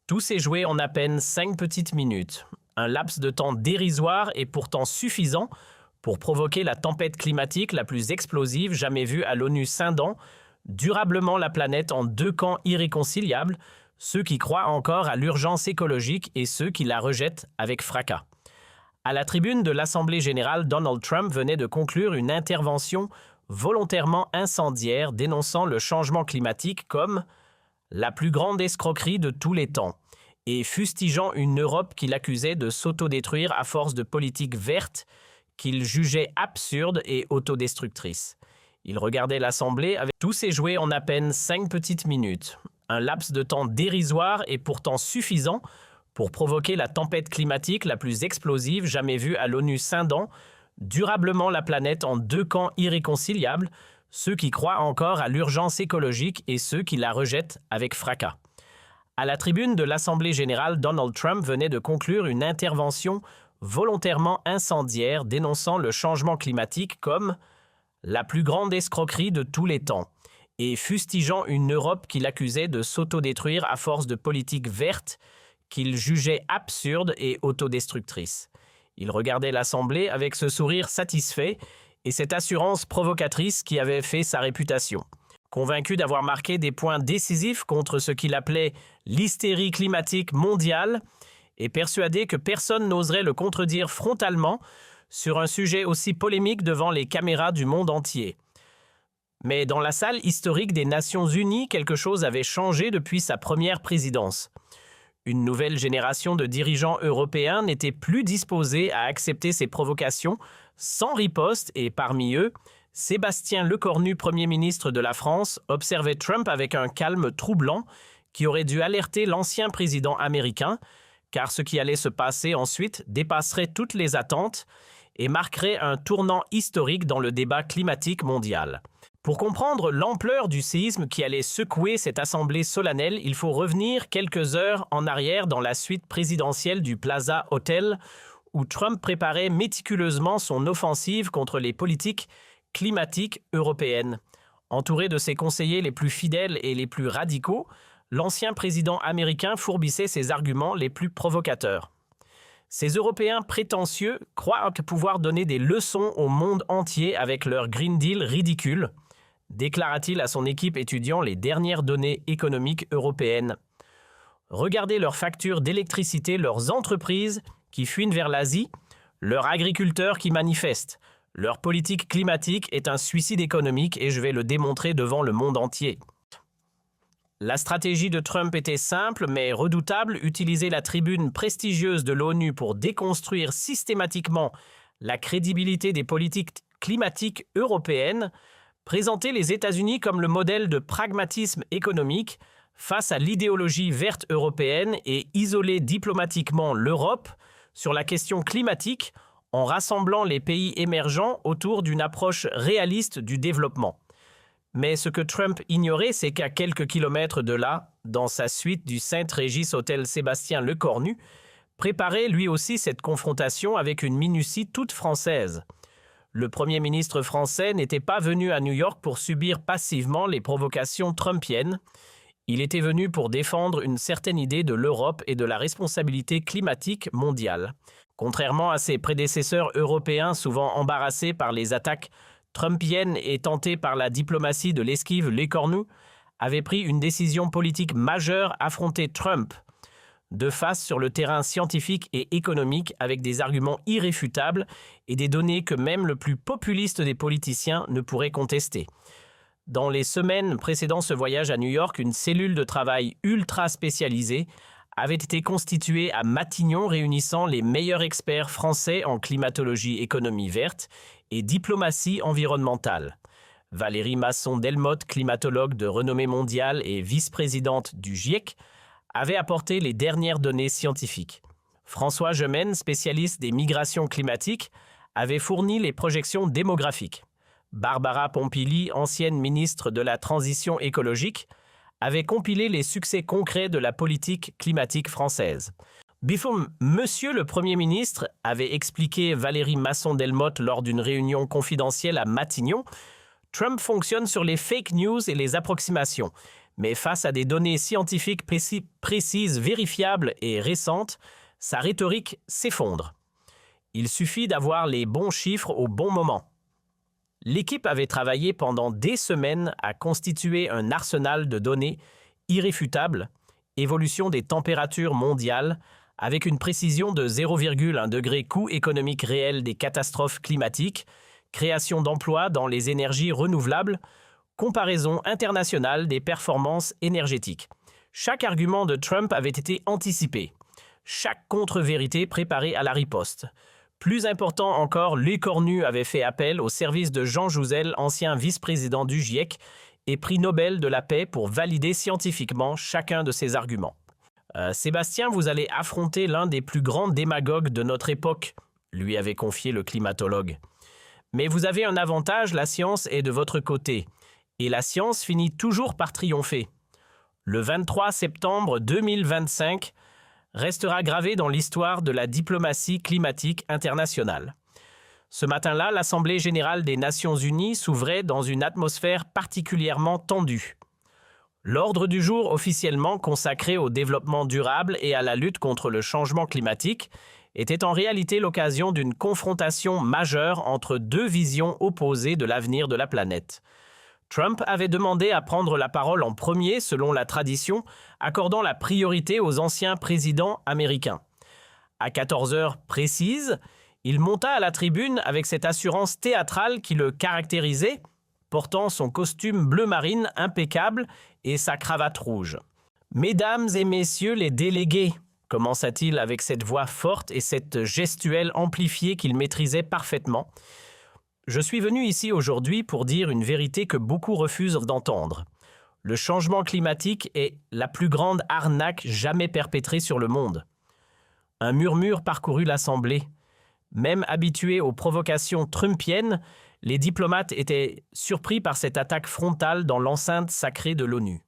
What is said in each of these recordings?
Tout s'est joué en à peine 5 petites minutes. Un laps de temps dérisoire et pourtant suffisant pour provoquer la tempête climatique la plus explosive jamais vue à l'ONU, scindant durablement la planète en deux camps irréconciliables, ceux qui croient encore à l'urgence écologique et ceux qui la rejettent avec fracas. À la tribune de l'Assemblée générale, Donald Trump venait de conclure une intervention volontairement incendiaire dénonçant le changement climatique comme la plus grande escroquerie de tous les temps et fustigeant une Europe qu'il accusait de s'autodétruire à force de politiques vertes qu'il jugeait absurdes et autodestructrices. Il regardait l'Assemblée avec tout s'est joué en à peine 5 petites minutes. Un laps de temps dérisoire et pourtant suffisant pour provoquer la tempête climatique la plus explosive jamais vue à l'ONU, scindant durablement la planète en deux camps irréconciliables, ceux qui croient encore à l'urgence écologique et ceux qui la rejettent avec fracas. À la tribune de l'Assemblée générale, Donald Trump venait de conclure une intervention volontairement incendiaire dénonçant le changement climatique comme la plus grande escroquerie de tous les temps et fustigeant une Europe qu'il accusait de s'autodétruire à force de politiques vertes qu'il jugeait absurdes et autodestructrices. Il regardait l'Assemblée avec ce sourire satisfait et cette assurance provocatrice qui avait fait sa réputation. Convaincu d'avoir marqué des points décisifs contre ce qu'il appelait l'hystérie climatique mondiale et persuadé que personne n'oserait le contredire frontalement sur un sujet aussi polémique devant les caméras du monde entier. Mais dans la salle historique des Nations Unies, quelque chose avait changé depuis sa première présidence. Une nouvelle génération de dirigeants européens n'était plus disposée à accepter ces provocations sans riposte et parmi eux, Sébastien Lecornu, Premier ministre de la France, observait Trump avec un calme troublant qui aurait dû alerter l'ancien président américain, car ce qui allait se passer ensuite dépasserait toutes les attentes et marquerait un tournant historique dans le débat climatique mondial. Pour comprendre l'ampleur du séisme qui allait secouer cette assemblée solennelle, il faut revenir quelques heures en arrière dans la suite présidentielle du Plaza Hotel, où Trump préparait méticuleusement son offensive contre les politiques climatique européenne. Entouré de ses conseillers les plus fidèles et les plus radicaux, l'ancien président américain fourbissait ses arguments les plus provocateurs. Ces Européens prétentieux croient pouvoir donner des leçons au monde entier avec leur Green Deal ridicule, déclara-t-il à son équipe étudiant les dernières données économiques européennes. Regardez leurs factures d'électricité, leurs entreprises qui fuient vers l'Asie, leurs agriculteurs qui manifestent. Leur politique climatique est un suicide économique et je vais le démontrer devant le monde entier. La stratégie de Trump était simple mais redoutable, utiliser la tribune prestigieuse de l'ONU pour déconstruire systématiquement la crédibilité des politiques climatiques européennes, présenter les États-Unis comme le modèle de pragmatisme économique face à l'idéologie verte européenne et isoler diplomatiquement l'Europe sur la question climatique en rassemblant les pays émergents autour d'une approche réaliste du développement. Mais ce que Trump ignorait, c'est qu'à quelques kilomètres de là, dans sa suite du Saint-Régis Hôtel Sébastien Lecornu, préparait lui aussi cette confrontation avec une minutie toute française. Le Premier ministre français n'était pas venu à New York pour subir passivement les provocations trumpiennes. Il était venu pour défendre une certaine idée de l'Europe et de la responsabilité climatique mondiale. Contrairement à ses prédécesseurs européens souvent embarrassés par les attaques trumpiennes et tentés par la diplomatie de l'esquive, Lecornu avait pris une décision politique majeure, affronter Trump de face sur le terrain scientifique et économique avec des arguments irréfutables et des données que même le plus populiste des politiciens ne pourrait contester. Dans les semaines précédant ce voyage à New York, une cellule de travail ultra spécialisée avait été constituée à Matignon, réunissant les meilleurs experts français en climatologie, économie verte et diplomatie environnementale. Valérie Masson-Delmotte, climatologue de renommée mondiale et vice-présidente du GIEC, avait apporté les dernières données scientifiques. François Gemène, spécialiste des migrations climatiques, avait fourni les projections démographiques. Barbara Pompili, ancienne ministre de la Transition écologique, avait compilé les succès concrets de la politique climatique française. Monsieur le Premier ministre, avait expliqué Valérie Masson-Delmotte lors d'une réunion confidentielle à Matignon, Trump fonctionne sur les fake news et les approximations. Mais face à des données scientifiques précises, vérifiables et récentes, sa rhétorique s'effondre. Il suffit d'avoir les bons chiffres au bon moment. L'équipe avait travaillé pendant des semaines à constituer un arsenal de données irréfutables, évolution des températures mondiales, avec une précision de 0,1 degré coût économique réel des catastrophes climatiques, création d'emplois dans les énergies renouvelables, comparaison internationale des performances énergétiques. Chaque argument de Trump avait été anticipé. Chaque contre-vérité préparée à la riposte. Plus important encore, l'écornu avait fait appel au service de Jean Jouzel, ancien vice-président du GIEC et prix Nobel de la paix pour valider scientifiquement chacun de ses arguments. Sébastien, vous allez affronter l'un des plus grands démagogues de notre époque, lui avait confié le climatologue. Mais vous avez un avantage, la science est de votre côté. Et la science finit toujours par triompher. Le 23 septembre 2025 restera gravé dans l'histoire de la diplomatie climatique internationale. Ce matin-là, l'Assemblée générale des Nations unies s'ouvrait dans une atmosphère particulièrement tendue. L'ordre du jour officiellement consacré au développement durable et à la lutte contre le changement climatique était en réalité l'occasion d'une confrontation majeure entre deux visions opposées de l'avenir de la planète. Trump avait demandé à prendre la parole en premier selon la tradition, accordant la priorité aux anciens présidents américains. À 14 heures précises, il monta à la tribune avec cette assurance théâtrale qui le caractérisait, portant son costume bleu marine impeccable et sa cravate rouge. « Mesdames et messieurs les délégués », commença-t-il avec cette voix forte et cette gestuelle amplifiée qu'il maîtrisait parfaitement, je suis venu ici aujourd'hui pour dire une vérité que beaucoup refusent d'entendre. Le changement climatique est la plus grande arnaque jamais perpétrée sur le monde. Un murmure parcourut l'Assemblée. Même habitués aux provocations trumpiennes, les diplomates étaient surpris par cette attaque frontale dans l'enceinte sacrée de l'ONU.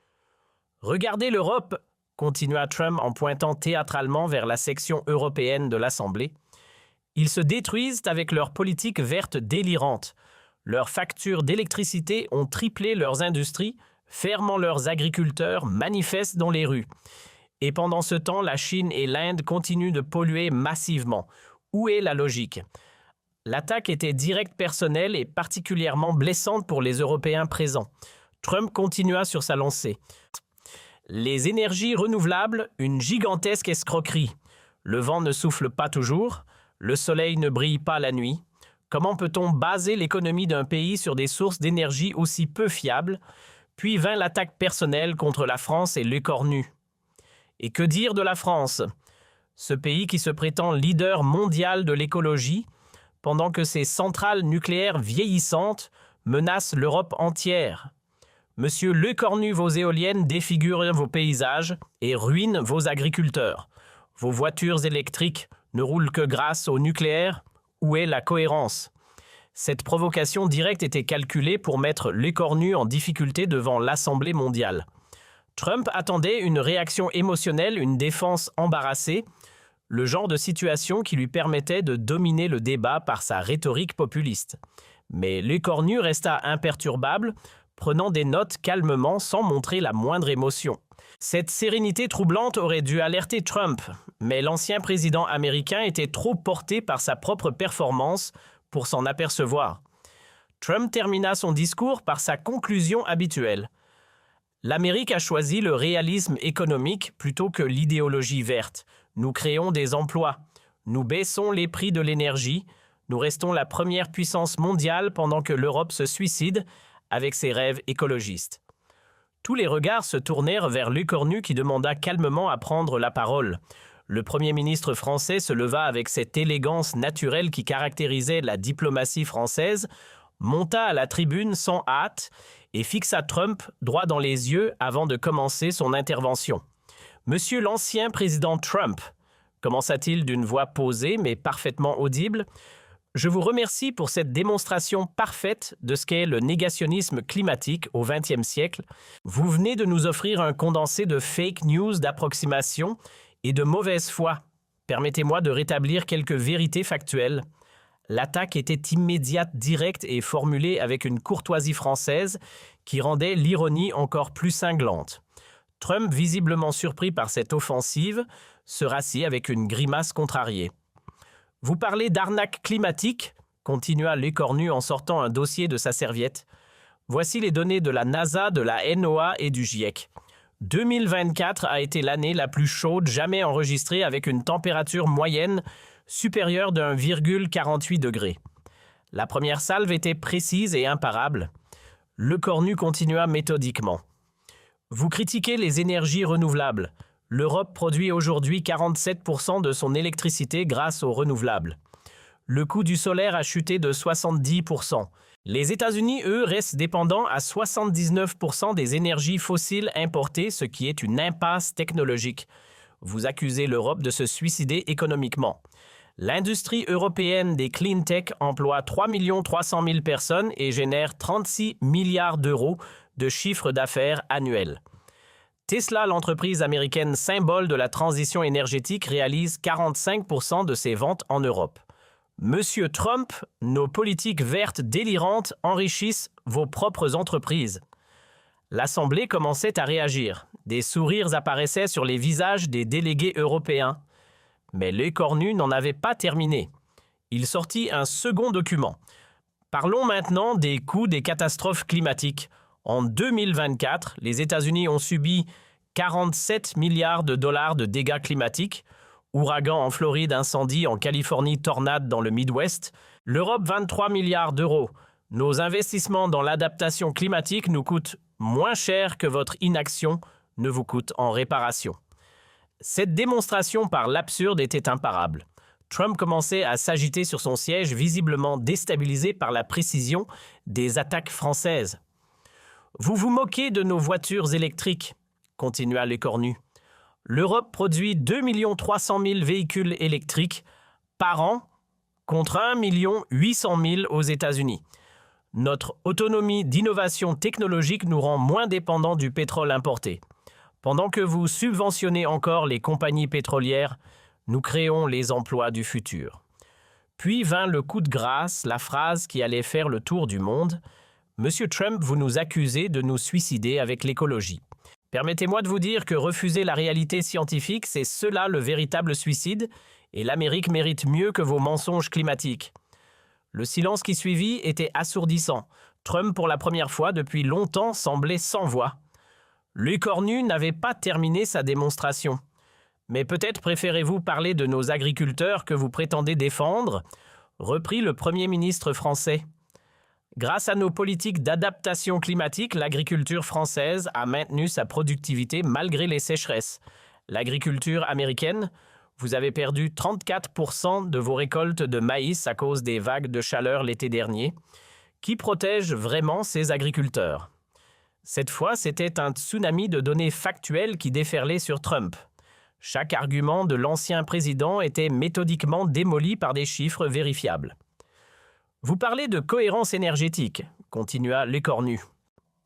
« Regardez l'Europe », continua Trump en pointant théâtralement vers la section européenne de l'Assemblée. Ils se détruisent avec leur politique verte délirante. Leurs factures d'électricité ont triplé leurs industries, fermant leurs agriculteurs, manifestent dans les rues. Et pendant ce temps, la Chine et l'Inde continuent de polluer massivement. Où est la logique? L'attaque était directe, personnelle et particulièrement blessante pour les Européens présents. Trump continua sur sa lancée. Les énergies renouvelables, une gigantesque escroquerie. Le vent ne souffle pas toujours. Le soleil ne brille pas la nuit. Comment peut-on baser l'économie d'un pays sur des sources d'énergie aussi peu fiables? Puis vint l'attaque personnelle contre la France et l'écornu. Et que dire de la France? Ce pays qui se prétend leader mondial de l'écologie, pendant que ses centrales nucléaires vieillissantes menacent l'Europe entière. Monsieur Lecornu, vos éoliennes défigurent vos paysages et ruinent vos agriculteurs. Vos voitures électriques ne roulent que grâce au nucléaire. Où est la cohérence? Cette provocation directe était calculée pour mettre l'écornu en difficulté devant l'Assemblée mondiale. Trump attendait une réaction émotionnelle, une défense embarrassée, le genre de situation qui lui permettait de dominer le débat par sa rhétorique populiste. Mais l'écornu resta imperturbable, prenant des notes calmement sans montrer la moindre émotion. Cette sérénité troublante aurait dû alerter Trump, mais l'ancien président américain était trop porté par sa propre performance pour s'en apercevoir. Trump termina son discours par sa conclusion habituelle. L'Amérique a choisi le réalisme économique plutôt que l'idéologie verte. Nous créons des emplois. Nous baissons les prix de l'énergie. Nous restons la première puissance mondiale pendant que l'Europe se suicide avec ses rêves écologistes. Tous les regards se tournèrent vers l'écornu qui demanda calmement à prendre la parole. Le Premier ministre français se leva avec cette élégance naturelle qui caractérisait la diplomatie française, monta à la tribune sans hâte et fixa Trump droit dans les yeux avant de commencer son intervention. « Monsieur l'ancien président Trump », commença-t-il d'une voix posée mais parfaitement audible, « je vous remercie pour cette démonstration parfaite de ce qu'est le négationnisme climatique au XXe siècle. Vous venez de nous offrir un condensé de fake news d'approximation et de mauvaise foi. Permettez-moi de rétablir quelques vérités factuelles. L'attaque était immédiate, directe et formulée avec une courtoisie française qui rendait l'ironie encore plus cinglante. Trump, visiblement surpris par cette offensive, se rassit avec une grimace contrariée. « Vous parlez d'arnaque climatique ?» continua l'écornu en sortant un dossier de sa serviette. « Voici les données de la NASA, de la NOAA et du GIEC. 2024 a été l'année la plus chaude jamais enregistrée avec une température moyenne supérieure de 1,48 degrés. La première salve était précise et imparable. » Lecornu continua méthodiquement. « Vous critiquez les énergies renouvelables. L'Europe produit aujourd'hui 47% de son électricité grâce aux renouvelables. Le coût du solaire a chuté de 70%. Les États-Unis, eux, restent dépendants à 79% des énergies fossiles importées, ce qui est une impasse technologique. Vous accusez l'Europe de se suicider économiquement. L'industrie européenne des clean tech emploie 3 300 000 personnes et génère 36 milliards d'euros de chiffre d'affaires annuel. Tesla, l'entreprise américaine symbole de la transition énergétique, réalise 45% de ses ventes en Europe. Monsieur Trump, nos politiques vertes délirantes enrichissent vos propres entreprises. » L'Assemblée commençait à réagir. Des sourires apparaissaient sur les visages des délégués européens. Mais l'écornu n'en avait pas terminé. Il sortit un second document. Parlons maintenant des coûts des catastrophes climatiques. En 2024, les États-Unis ont subi 47 milliards de dollars de dégâts climatiques, ouragans en Floride, incendies en Californie, tornades dans le Midwest, l'Europe 23 milliards d'euros. Nos investissements dans l'adaptation climatique nous coûtent moins cher que votre inaction ne vous coûte en réparation. Cette démonstration par l'absurde était imparable. Trump commençait à s'agiter sur son siège, visiblement déstabilisé par la précision des attaques françaises. « Vous vous moquez de nos voitures électriques », continua l'écornu. « L'Europe produit 2 300 000 véhicules électriques par an contre 1 800 000 aux États-Unis. Notre autonomie d'innovation technologique nous rend moins dépendants du pétrole importé. Pendant que vous subventionnez encore les compagnies pétrolières, nous créons les emplois du futur. » Puis vint le coup de grâce, la phrase qui allait faire le tour du monde. « Monsieur Trump, vous nous accusez de nous suicider avec l'écologie. Permettez-moi de vous dire que refuser la réalité scientifique, c'est cela le véritable suicide, et l'Amérique mérite mieux que vos mensonges climatiques. » Le silence qui suivit était assourdissant. Trump, pour la première fois depuis longtemps, semblait sans voix. L'écornu n'avait pas terminé sa démonstration. « Mais peut-être préférez-vous parler de nos agriculteurs que vous prétendez défendre ?» reprit le Premier ministre français. Grâce à nos politiques d'adaptation climatique, l'agriculture française a maintenu sa productivité malgré les sécheresses. L'agriculture américaine, vous avez perdu 34% de vos récoltes de maïs à cause des vagues de chaleur l'été dernier. Qui protège vraiment ces agriculteurs? Cette fois, c'était un tsunami de données factuelles qui déferlait sur Trump. Chaque argument de l'ancien président était méthodiquement démoli par des chiffres vérifiables. « Vous parlez de cohérence énergétique », continua l'écornu.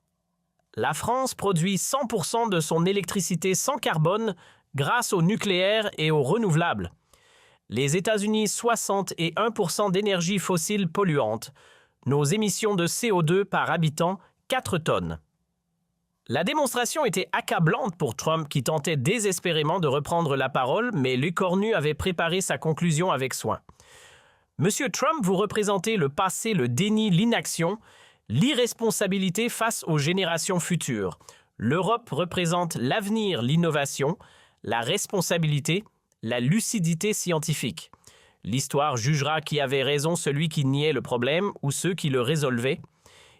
« La France produit 100% de son électricité sans carbone grâce au nucléaire et aux renouvelables. Les États-Unis, 61% d'énergie fossile polluante. Nos émissions de CO2 par habitant, 4 tonnes. » La démonstration était accablante pour Trump qui tentait désespérément de reprendre la parole, mais l'écornu avait préparé sa conclusion avec soin. Monsieur Trump, vous représentez le passé, le déni, l'inaction, l'irresponsabilité face aux générations futures. L'Europe représente l'avenir, l'innovation, la responsabilité, la lucidité scientifique. L'histoire jugera qui avait raison, celui qui niait le problème ou ceux qui le résolvaient.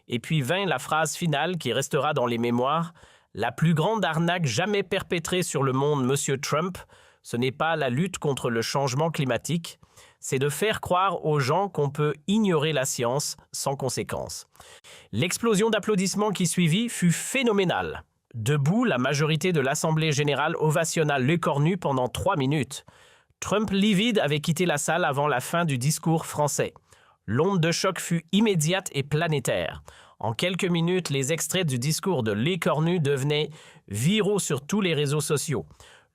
Et puis vint la phrase finale qui restera dans les mémoires. La plus grande arnaque jamais perpétrée sur le monde, Monsieur Trump, ce n'est pas la lutte contre le changement climatique, c'est de faire croire aux gens qu'on peut ignorer la science sans conséquence. L'explosion d'applaudissements qui suivit fut phénoménale. Debout, la majorité de l'Assemblée générale ovationna l'écornu pendant 3 minutes. Trump livide avait quitté la salle avant la fin du discours français. L'onde de choc fut immédiate et planétaire. En quelques minutes, les extraits du discours de l'écornu devenaient viraux sur tous les réseaux sociaux.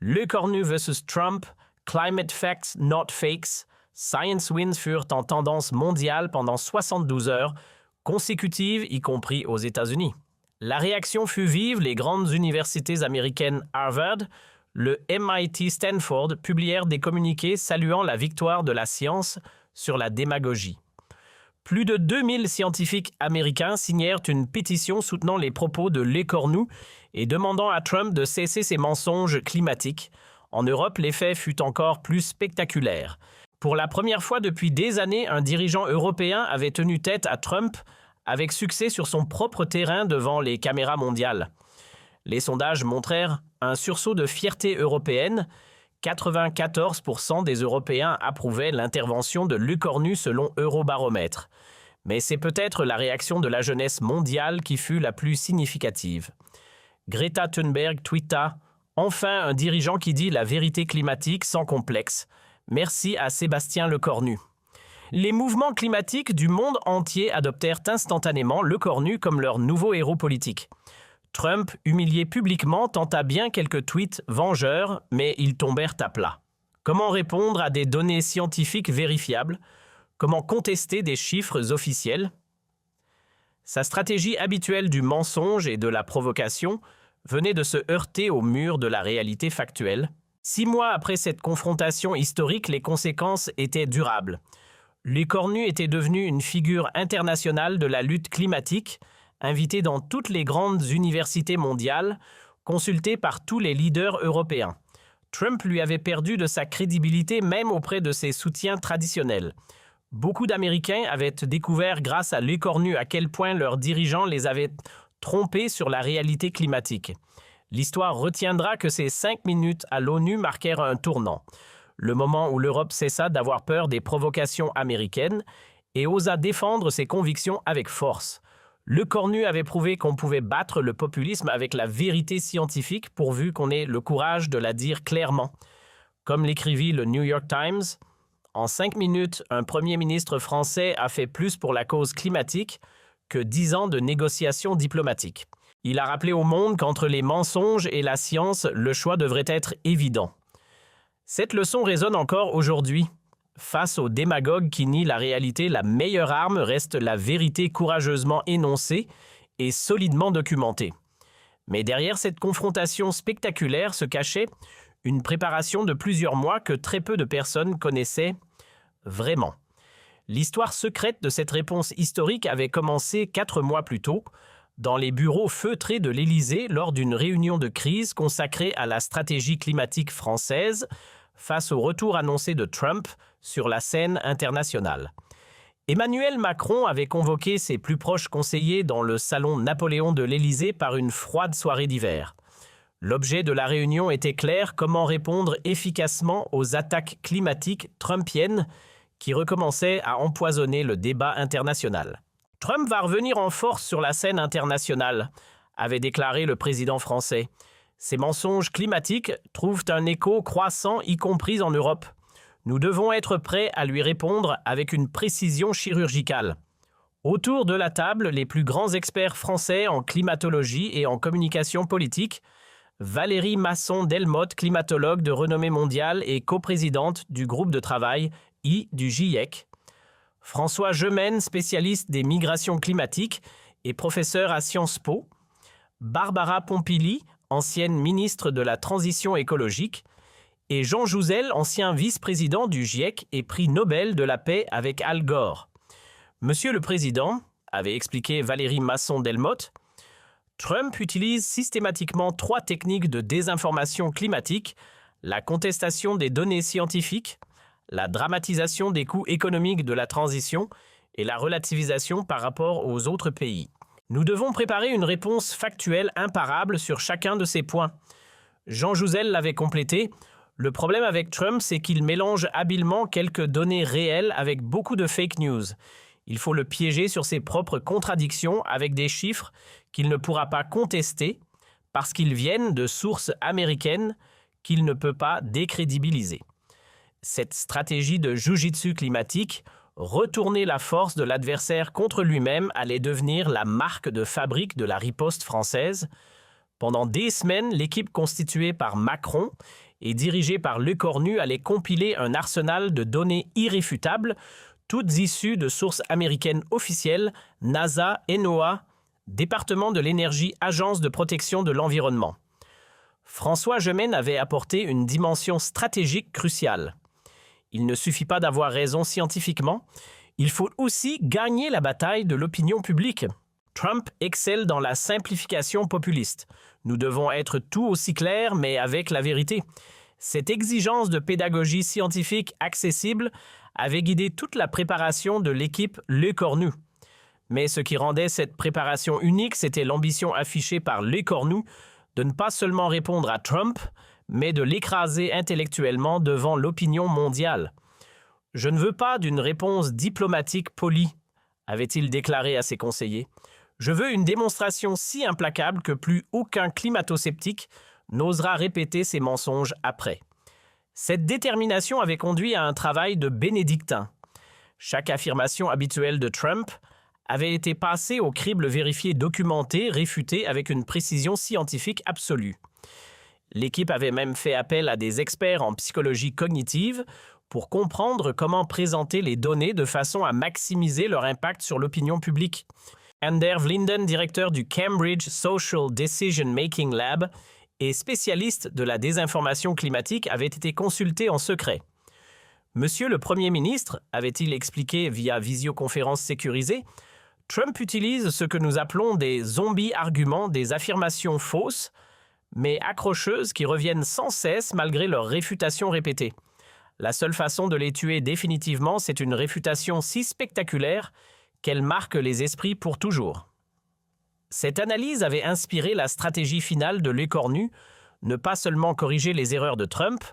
L'écornu versus Trump, Climate Facts Not Fakes, Science Winds furent en tendance mondiale pendant 72 heures consécutives, y compris aux États-Unis. La réaction fut vive, les grandes universités américaines Harvard, le MIT Stanford publièrent des communiqués saluant la victoire de la science sur la démagogie. Plus de 2000 scientifiques américains signèrent une pétition soutenant les propos de Lecornu et demandant à Trump de cesser ses mensonges climatiques. En Europe, l'effet fut encore plus spectaculaire. Pour la première fois depuis des années, un dirigeant européen avait tenu tête à Trump avec succès sur son propre terrain devant les caméras mondiales. Les sondages montrèrent un sursaut de fierté européenne. 94% des Européens approuvaient l'intervention de Lecornu selon Eurobaromètre. Mais c'est peut-être la réaction de la jeunesse mondiale qui fut la plus significative. Greta Thunberg tweeta « Enfin un dirigeant qui dit la vérité climatique sans complexe. Merci à Sébastien Lecornu ». Les mouvements climatiques du monde entier adoptèrent instantanément Lecornu comme leur nouveau héros politique. Trump, humilié publiquement, tenta bien quelques tweets vengeurs, mais ils tombèrent à plat. Comment répondre à des données scientifiques vérifiables? Comment contester des chiffres officiels? Sa stratégie habituelle du mensonge et de la provocation venait de se heurter au mur de la réalité factuelle. 6 mois après cette confrontation historique, les conséquences étaient durables. Lecornu était devenu une figure internationale de la lutte climatique, invité dans toutes les grandes universités mondiales, consulté par tous les leaders européens. Trump lui avait perdu de sa crédibilité même auprès de ses soutiens traditionnels. Beaucoup d'Américains avaient découvert grâce à Lecornu à quel point leurs dirigeants les avaient trompés sur la réalité climatique. L'histoire retiendra que ces 5 minutes à l'ONU marquèrent un tournant, le moment où l'Europe cessa d'avoir peur des provocations américaines et osa défendre ses convictions avec force. Lecornu avait prouvé qu'on pouvait battre le populisme avec la vérité scientifique pourvu qu'on ait le courage de la dire clairement. Comme l'écrivit le New York Times, en 5 minutes, un premier ministre français a fait plus pour la cause climatique que 10 ans de négociations diplomatiques. Il a rappelé au monde qu'entre les mensonges et la science, le choix devrait être évident. Cette leçon résonne encore aujourd'hui. Face aux démagogues qui nient la réalité, la meilleure arme reste la vérité courageusement énoncée et solidement documentée. Mais derrière cette confrontation spectaculaire se cachait une préparation de plusieurs mois que très peu de personnes connaissaient vraiment. L'histoire secrète de cette réponse historique avait commencé 4 mois plus tôt, dans les bureaux feutrés de l'Élysée lors d'une réunion de crise consacrée à la stratégie climatique française face au retour annoncé de Trump sur la scène internationale. Emmanuel Macron avait convoqué ses plus proches conseillers dans le salon Napoléon de l'Élysée par une froide soirée d'hiver. L'objet de la réunion était clair: comment répondre efficacement aux attaques climatiques trumpiennes qui recommençaient à empoisonner le débat international. Trump va revenir en force sur la scène internationale, avait déclaré le président français. Ces mensonges climatiques trouvent un écho croissant, y compris en Europe. Nous devons être prêts à lui répondre avec une précision chirurgicale. Autour de la table, les plus grands experts français en climatologie et en communication politique, Valérie Masson-Delmotte, climatologue de renommée mondiale et coprésidente du groupe de travail du GIEC, François Gemène, spécialiste des migrations climatiques et professeur à Sciences Po, Barbara Pompili, ancienne ministre de la Transition écologique, et Jean Jouzel, ancien vice-président du GIEC et prix Nobel de la paix avec Al Gore. Monsieur le Président, avait expliqué Valérie Masson-Delmotte, Trump utilise systématiquement 3 techniques de désinformation climatique: la contestation des données scientifiques, la dramatisation des coûts économiques de la transition et la relativisation par rapport aux autres pays. Nous devons préparer une réponse factuelle imparable sur chacun de ces points. Jean Jouzel l'avait complété. Le problème avec Trump, c'est qu'il mélange habilement quelques données réelles avec beaucoup de fake news. Il faut le piéger sur ses propres contradictions avec des chiffres qu'il ne pourra pas contester parce qu'ils viennent de sources américaines qu'il ne peut pas décrédibiliser. Cette stratégie de jiu-jitsu climatique, retourner la force de l'adversaire contre lui-même, allait devenir la marque de fabrique de la riposte française. Pendant des semaines, l'équipe constituée par Macron et dirigée par Lecornu allait compiler un arsenal de données irréfutables, toutes issues de sources américaines officielles, NASA, NOAA, Département de l'énergie, Agence de protection de l'environnement. François Gemène avait apporté une dimension stratégique cruciale. Il ne suffit pas d'avoir raison scientifiquement, il faut aussi gagner la bataille de l'opinion publique. Trump excelle dans la simplification populiste. Nous devons être tout aussi clairs, mais avec la vérité. Cette exigence de pédagogie scientifique accessible avait guidé toute la préparation de l'équipe Lecornu. Mais ce qui rendait cette préparation unique, c'était l'ambition affichée par Lecornu de ne pas seulement répondre à Trump, mais de l'écraser intellectuellement devant l'opinion mondiale. « Je ne veux pas d'une réponse diplomatique polie », avait-il déclaré à ses conseillers. « Je veux une démonstration si implacable que plus aucun climato-sceptique n'osera répéter ses mensonges après. » Cette détermination avait conduit à un travail de bénédictin. Chaque affirmation habituelle de Trump avait été passée au crible vérifié, documenté, réfuté avec une précision scientifique absolue. L'équipe avait même fait appel à des experts en psychologie cognitive pour comprendre comment présenter les données de façon à maximiser leur impact sur l'opinion publique. Anders Linden, directeur du Cambridge Social Decision Making Lab et spécialiste de la désinformation climatique, avait été consulté en secret. Monsieur le Premier ministre, avait-il expliqué via visioconférence sécurisée, Trump utilise ce que nous appelons des zombies-arguments, des affirmations fausses, mais accrocheuses qui reviennent sans cesse malgré leur réfutation répétée. La seule façon de les tuer définitivement, c'est une réfutation si spectaculaire qu'elle marque les esprits pour toujours. Cette analyse avait inspiré la stratégie finale de Lecornu, ne pas seulement corriger les erreurs de Trump,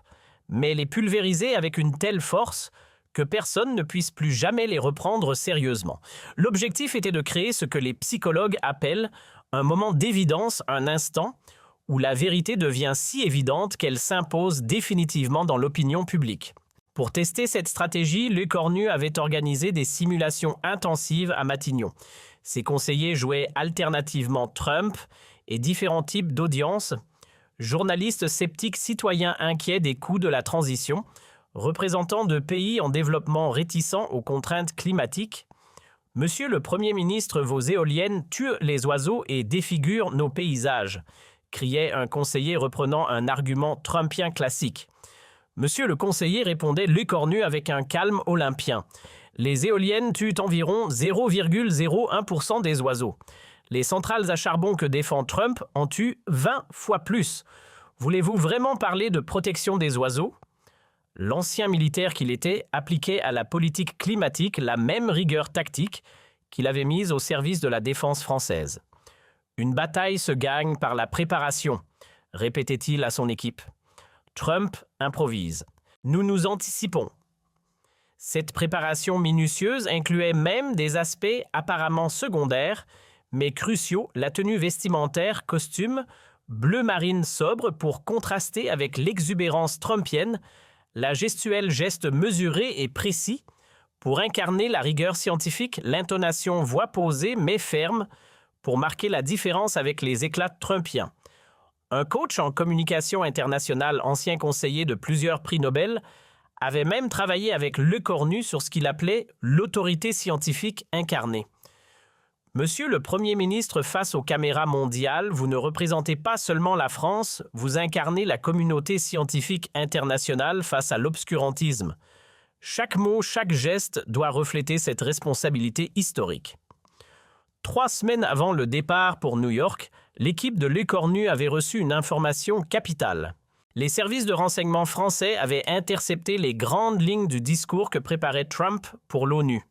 mais les pulvériser avec une telle force que personne ne puisse plus jamais les reprendre sérieusement. L'objectif était de créer ce que les psychologues appellent un moment d'évidence, un instant où la vérité devient si évidente qu'elle s'impose définitivement dans l'opinion publique. Pour tester cette stratégie, Lecornu avait organisé des simulations intensives à Matignon. Ses conseillers jouaient alternativement Trump et différents types d'audiences, journalistes sceptiques, citoyens inquiets des coûts de la transition, représentants de pays en développement réticents aux contraintes climatiques. « Monsieur le Premier ministre, vos éoliennes tuent les oiseaux et défigurent nos paysages », criait un conseiller reprenant un argument trumpien classique. Monsieur le conseiller répondait Lecornu avec un calme olympien. « Les éoliennes tuent environ 0,01% des oiseaux. Les centrales à charbon que défend Trump en tuent 20 fois plus. Voulez-vous vraiment parler de protection des oiseaux ?» L'ancien militaire qu'il était appliquait à la politique climatique la même rigueur tactique qu'il avait mise au service de la défense française. « Une bataille se gagne par la préparation », répétait-il à son équipe. Trump improvise. « Nous nous anticipons. » Cette préparation minutieuse incluait même des aspects apparemment secondaires, mais cruciaux, la tenue vestimentaire, costume, bleu marine sobre pour contraster avec l'exubérance trumpienne, la gestuelle geste mesuré et précis pour incarner la rigueur scientifique, l'intonation voix posée mais ferme pour marquer la différence avec les éclats trumpiens. Un coach en communication internationale, ancien conseiller de plusieurs prix Nobel, avait même travaillé avec Lecornu sur ce qu'il appelait l'autorité scientifique incarnée. Monsieur le Premier ministre, face aux caméras mondiales, vous ne représentez pas seulement la France, vous incarnez la communauté scientifique internationale face à l'obscurantisme. Chaque mot, chaque geste doit refléter cette responsabilité historique. 3 semaines avant le départ pour New York, l'équipe de Lecornu avait reçu une information capitale. Les services de renseignement français avaient intercepté les grandes lignes du discours que préparait Trump pour l'ONU.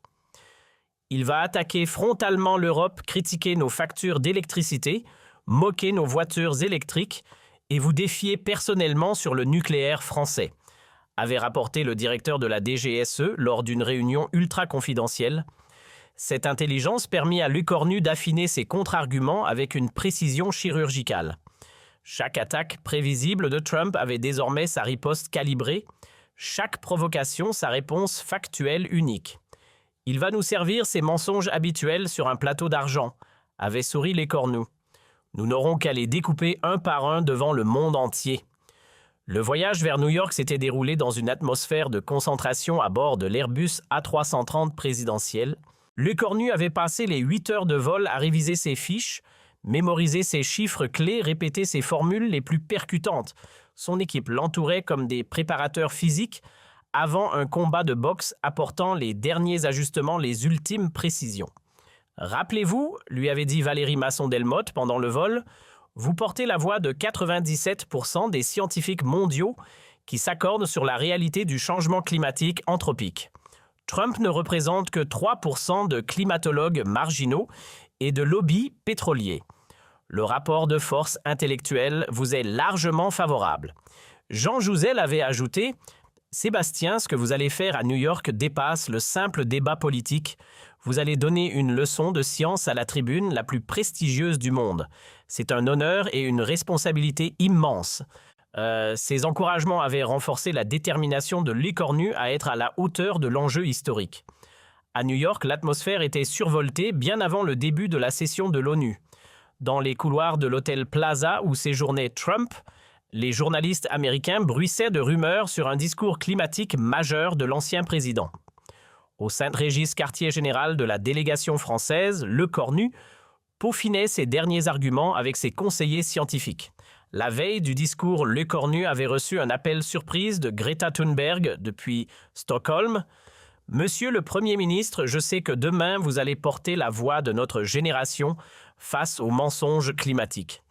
Il va attaquer frontalement l'Europe, critiquer nos factures d'électricité, moquer nos voitures électriques et vous défier personnellement sur le nucléaire français, avait rapporté le directeur de la DGSE lors d'une réunion ultra confidentielle. Cette intelligence permit à Lecornu d'affiner ses contre-arguments avec une précision chirurgicale. Chaque attaque prévisible de Trump avait désormais sa riposte calibrée, chaque provocation sa réponse factuelle unique. Il va nous servir ses mensonges habituels sur un plateau d'argent, avait souri Lecornu. Nous n'aurons qu'à les découper un par un devant le monde entier. Le voyage vers New York s'était déroulé dans une atmosphère de concentration à bord de l'Airbus A330 présidentiel. Lecornu avait passé les 8 heures de vol à réviser ses fiches, mémoriser ses chiffres clés, répéter ses formules les plus percutantes. Son équipe l'entourait comme des préparateurs physiques avant un combat de boxe apportant les derniers ajustements, les ultimes précisions. « Rappelez-vous, lui avait dit Valérie Masson-Delmotte pendant le vol, vous portez la voix de 97% des scientifiques mondiaux qui s'accordent sur la réalité du changement climatique anthropique. Trump ne représente que 3% de climatologues marginaux et de lobbies pétroliers. Le rapport de force intellectuelle vous est largement favorable. » Jean Jouzel avait ajouté « Sébastien, ce que vous allez faire à New York dépasse le simple débat politique. Vous allez donner une leçon de science à la tribune la plus prestigieuse du monde. C'est un honneur et une responsabilité immense. » Ces encouragements avaient renforcé la détermination de Lecornu à être à la hauteur de l'enjeu historique. À New York, l'atmosphère était survoltée bien avant le début de la session de l'ONU. Dans les couloirs de l'hôtel Plaza où séjournait Trump, les journalistes américains bruissaient de rumeurs sur un discours climatique majeur de l'ancien président. Au Saint-Régis quartier général de la délégation française, Lecornu peaufinait ses derniers arguments avec ses conseillers scientifiques. La veille du discours, Lecornu avait reçu un appel surprise de Greta Thunberg depuis Stockholm. « Monsieur le Premier ministre, je sais que demain vous allez porter la voix de notre génération face aux mensonges climatiques.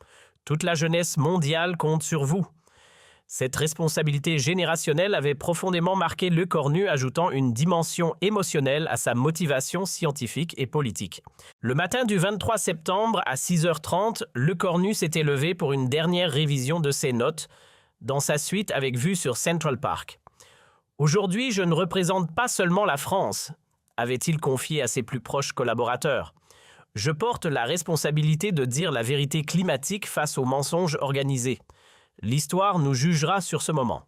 Toute la jeunesse mondiale compte sur vous. » Cette responsabilité générationnelle avait profondément marqué Lecornu, ajoutant une dimension émotionnelle à sa motivation scientifique et politique. Le matin du 23 septembre à 6h30, Lecornu s'était levé pour une dernière révision de ses notes dans sa suite avec vue sur Central Park. « Aujourd'hui, je ne représente pas seulement la France », avait-il confié à ses plus proches collaborateurs. « Je porte la responsabilité de dire la vérité climatique face aux mensonges organisés. L'histoire nous jugera sur ce moment. »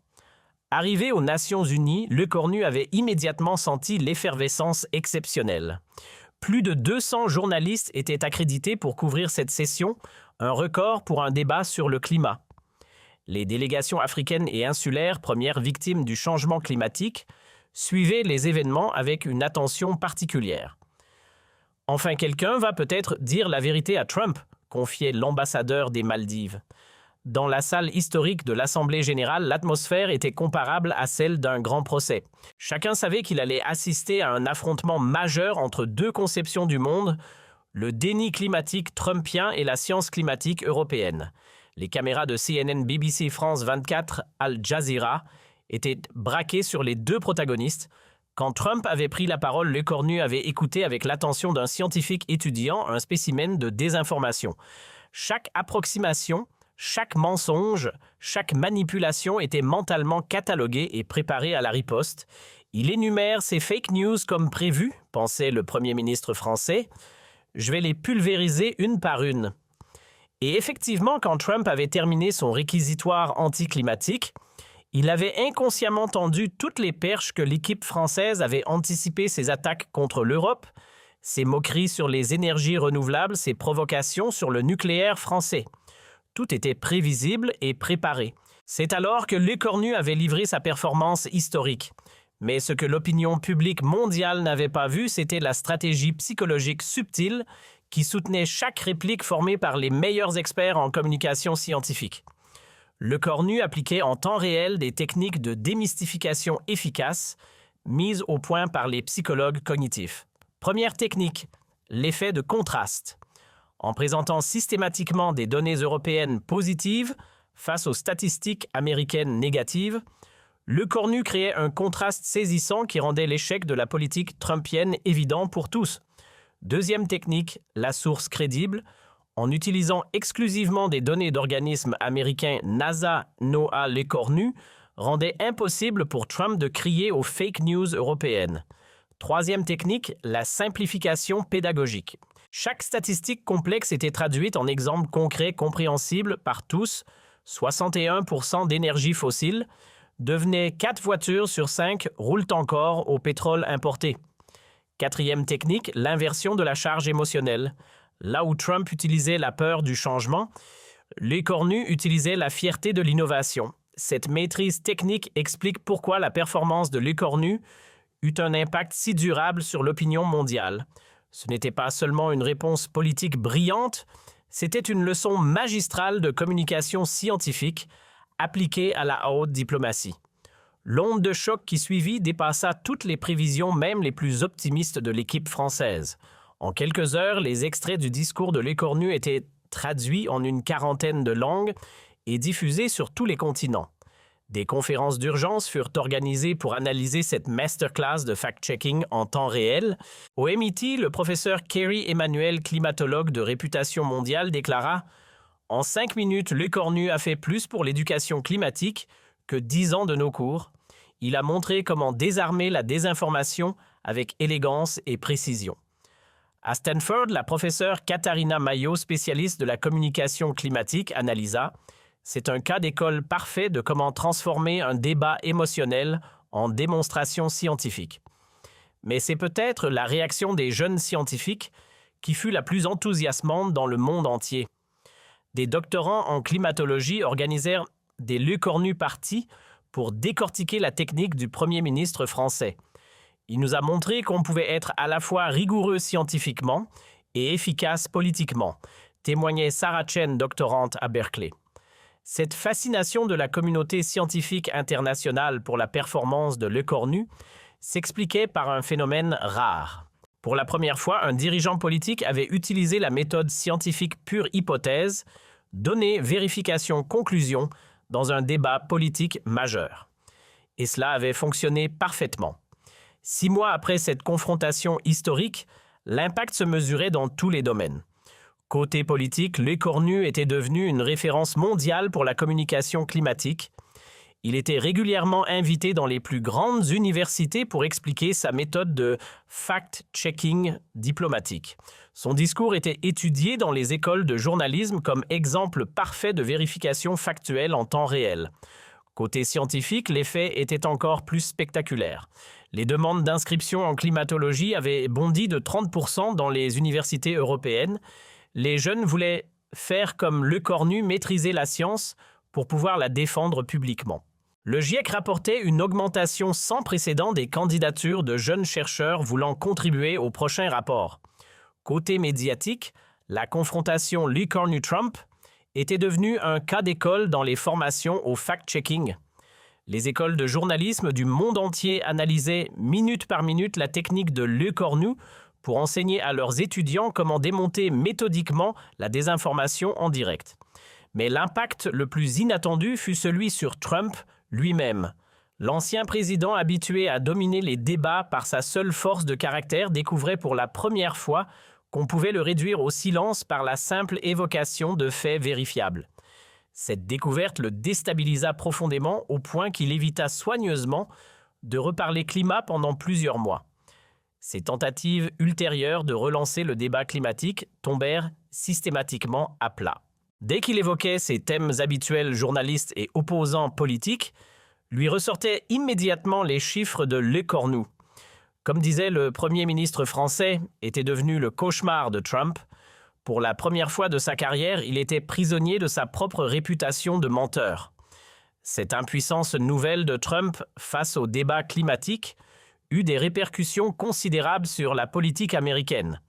Arrivé aux Nations Unies, Lecornu avait immédiatement senti l'effervescence exceptionnelle. Plus de 200 journalistes étaient accrédités pour couvrir cette session, un record pour un débat sur le climat. Les délégations africaines et insulaires, premières victimes du changement climatique, suivaient les événements avec une attention particulière. « Enfin, quelqu'un va peut-être dire la vérité à Trump », confiait l'ambassadeur des Maldives. Dans la salle historique de l'Assemblée générale, l'atmosphère était comparable à celle d'un grand procès. Chacun savait qu'il allait assister à un affrontement majeur entre deux conceptions du monde, le déni climatique trumpien et la science climatique européenne. Les caméras de CNN, BBC, France 24, Al Jazeera étaient braquées sur les deux protagonistes. Quand Trump avait pris la parole, Lecornu avait écouté avec l'attention d'un scientifique étudiant un spécimen de désinformation. Chaque approximation, chaque mensonge, chaque manipulation était mentalement cataloguée et préparée à la riposte. Il énumère ces fake news comme prévu, pensait le Premier ministre français. Je vais les pulvériser une par une. Et effectivement, quand Trump avait terminé son réquisitoire anticlimatique, il avait inconsciemment tendu toutes les perches que l'équipe française avait anticipé ses attaques contre l'Europe, ses moqueries sur les énergies renouvelables, ses provocations sur le nucléaire français. Tout était prévisible et préparé. C'est alors que Lecornu avait livré sa performance historique. Mais ce que l'opinion publique mondiale n'avait pas vu, c'était la stratégie psychologique subtile qui soutenait chaque réplique formée par les meilleurs experts en communication scientifique. Lecornu appliquait en temps réel des techniques de démystification efficaces, mises au point par les psychologues cognitifs. Première technique, l'effet de contraste. En présentant systématiquement des données européennes positives face aux statistiques américaines négatives, Lecornu créait un contraste saisissant qui rendait l'échec de la politique trumpienne évident pour tous. Deuxième technique, la source crédible. En utilisant exclusivement des données d'organismes américains NASA, NOAA, Lecornu, rendait impossible pour Trump de crier aux fake news européennes. Troisième technique, la simplification pédagogique. Chaque statistique complexe était traduite en exemples concrets compréhensibles par tous. 61% d'énergie fossile devenait 4 voitures sur 5 roulent encore au pétrole importé. Quatrième technique, l'inversion de la charge émotionnelle. Là où Trump utilisait la peur du changement, Lecornu utilisait la fierté de l'innovation. Cette maîtrise technique explique pourquoi la performance de Lecornu eut un impact si durable sur l'opinion mondiale. Ce n'était pas seulement une réponse politique brillante, c'était une leçon magistrale de communication scientifique appliquée à la haute diplomatie. L'onde de choc qui suivit dépassa toutes les prévisions, même les plus optimistes de l'équipe française. En quelques heures, les extraits du discours de Lecornu étaient traduits en une quarantaine de langues et diffusés sur tous les continents. Des conférences d'urgence furent organisées pour analyser cette masterclass de fact-checking en temps réel. Au MIT, le professeur Kerry Emmanuel, climatologue de réputation mondiale, déclara « En 5 minutes, Lecornu a fait plus pour l'éducation climatique que 10 ans de nos cours. Il a montré comment désarmer la désinformation avec élégance et précision. » À Stanford, la professeure Katharina Mayo, spécialiste de la communication climatique, analysa « C'est un cas d'école parfait de comment transformer un débat émotionnel en démonstration scientifique. » Mais c'est peut-être la réaction des jeunes scientifiques qui fut la plus enthousiasmante dans le monde entier. Des doctorants en climatologie organisèrent des Lecornu parties pour décortiquer la technique du Premier ministre français. Il nous a montré qu'on pouvait être à la fois rigoureux scientifiquement et efficace politiquement, témoignait Sarah Chen, doctorante à Berkeley. Cette fascination de la communauté scientifique internationale pour la performance de Lecornu s'expliquait par un phénomène rare. Pour la première fois, un dirigeant politique avait utilisé la méthode scientifique pure hypothèse, données, vérification, conclusion, dans un débat politique majeur. Et cela avait fonctionné parfaitement. 6 mois après cette confrontation historique, l'impact se mesurait dans tous les domaines. Côté politique, Lecornu était devenu une référence mondiale pour la communication climatique. Il était régulièrement invité dans les plus grandes universités pour expliquer sa méthode de fact-checking diplomatique. Son discours était étudié dans les écoles de journalisme comme exemple parfait de vérification factuelle en temps réel. Côté scientifique, l'effet était encore plus spectaculaire. Les demandes d'inscription en climatologie avaient bondi de 30% dans les universités européennes. Les jeunes voulaient faire comme Lecornu, maîtriser la science pour pouvoir la défendre publiquement. Le GIEC rapportait une augmentation sans précédent des candidatures de jeunes chercheurs voulant contribuer au prochain rapport. Côté médiatique, la confrontation Lecornu-Trump était devenue un cas d'école dans les formations au fact-checking. Les écoles de journalisme du monde entier analysaient minute par minute la technique de Lecornu pour enseigner à leurs étudiants comment démonter méthodiquement la désinformation en direct. Mais l'impact le plus inattendu fut celui sur Trump lui-même. L'ancien président, habitué à dominer les débats par sa seule force de caractère, découvrait pour la première fois qu'on pouvait le réduire au silence par la simple évocation de faits vérifiables. Cette découverte le déstabilisa profondément au point qu'il évita soigneusement de reparler climat pendant plusieurs mois. Ses tentatives ultérieures de relancer le débat climatique tombèrent systématiquement à plat. Dès qu'il évoquait ses thèmes habituels, journalistes et opposants politiques, lui ressortaient immédiatement les chiffres de Lecornu. Comme disait le Premier ministre français, était devenu le cauchemar de Trump. Pour la première fois de sa carrière, il était prisonnier de sa propre réputation de menteur. Cette impuissance nouvelle de Trump face au débat climatique eut des répercussions considérables sur la politique américaine.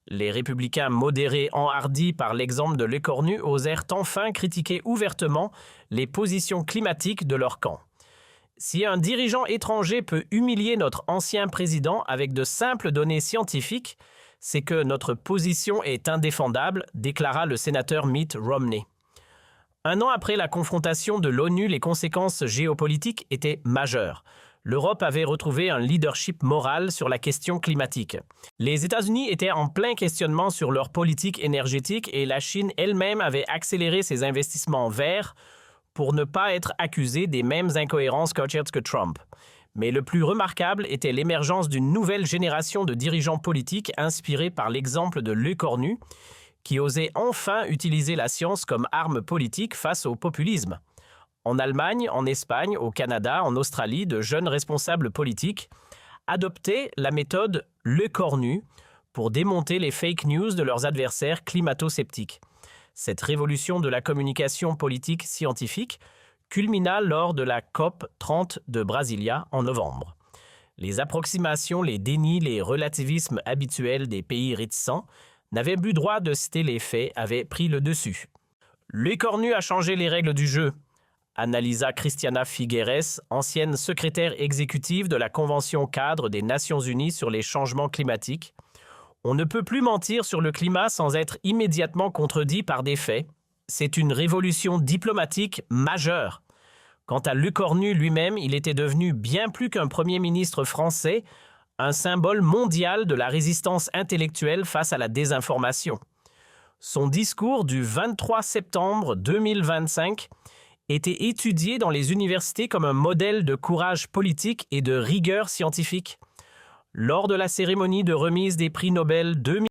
Les républicains modérés enhardis par l'exemple de Lecornu osèrent enfin critiquer ouvertement les positions climatiques de leur camp. Si un dirigeant étranger peut humilier notre ancien président avec de simples données scientifiques, c'est que notre position est indéfendable, déclara le sénateur Mitt Romney. 1 an après la confrontation de l'ONU, les conséquences géopolitiques étaient majeures. L'Europe avait retrouvé un leadership moral sur la question climatique. Les États-Unis étaient en plein questionnement sur leur politique énergétique et la Chine elle-même avait accéléré ses investissements verts pour ne pas être accusée des mêmes incohérences que Trump. Mais le plus remarquable était l'émergence d'une nouvelle génération de dirigeants politiques inspirés par l'exemple de Lecornu, qui osait enfin utiliser la science comme arme politique face au populisme. En Allemagne, en Espagne, au Canada, en Australie, de jeunes responsables politiques adoptaient la méthode Lecornu pour démonter les fake news de leurs adversaires climato-sceptiques. Cette révolution de la communication politique scientifique culmina lors de la COP 30 de Brasilia en novembre. Les approximations, les dénis, les relativismes habituels des pays réticents n'avaient plus droit de citer les faits, avaient pris le dessus. L'écornu a changé les règles du jeu, analysa Christiana Figueres, ancienne secrétaire exécutive de la Convention cadre des Nations Unies sur les changements climatiques. On ne peut plus mentir sur le climat sans être immédiatement contredit par des faits. C'est une révolution diplomatique majeure. Quant à Lecornu lui-même, il était devenu bien plus qu'un Premier ministre français, un symbole mondial de la résistance intellectuelle face à la désinformation. Son discours du 23 septembre 2025 était étudié dans les universités comme un modèle de courage politique et de rigueur scientifique. Lors de la cérémonie de remise des prix Nobel 2000,